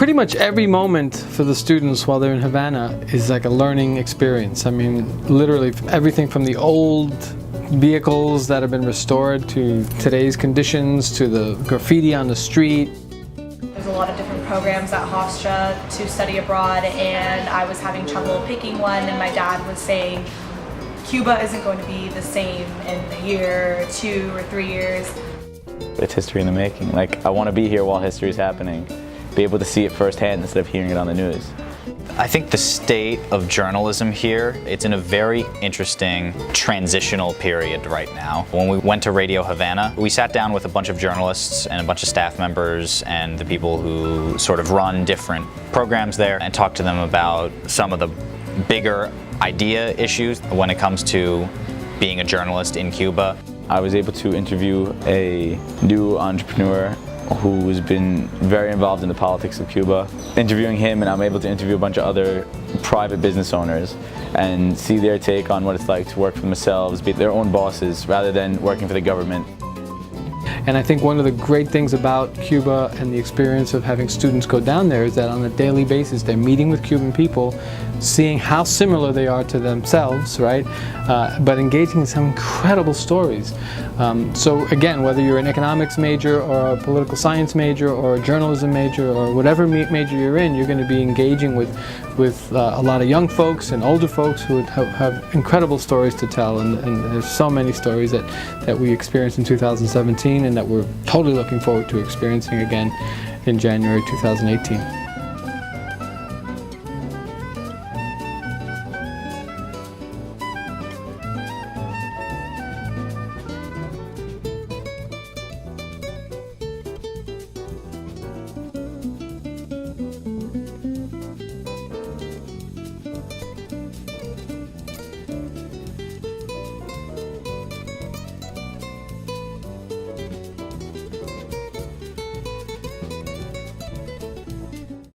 pretty much every moment for the students while they're in Havana is like a learning experience. I mean, literally everything from the old vehicles that have been restored to today's conditions to the graffiti on the street. There's a lot of different programs at Hofstra to study abroad, and I was having trouble picking one, and my dad was saying Cuba isn't going to be the same in a year, 2 or 3 years. It's history in the making. Like, I want to be here while history is happening, be able to see it firsthand instead of hearing it on the news. I think the state of journalism here, it's in a very interesting transitional period right now. When we went to Radio Havana, we sat down with a bunch of journalists and a bunch of staff members and the people who sort of run different programs there and talked to them about some of the bigger idea issues when it comes to being a journalist in Cuba. I was able to interview a new entrepreneur who has been very involved in the politics of Cuba. Interviewing him, and I'm able to interview a bunch of other private business owners and see their take on what it's like to work for themselves, be their own bosses rather than working for the government. And I think one of the great things about Cuba and the experience of having students go down there is that on a daily basis they're meeting with Cuban people, seeing how similar they are to themselves, right? But engaging in some incredible stories. So again, whether you're an economics major or a political science major or a journalism major or whatever major you're in, you're going to be engaging with a lot of young folks and older folks who have incredible stories to tell, and there's so many stories that we experienced in 2017 and that we're totally looking forward to experiencing again in January 2018.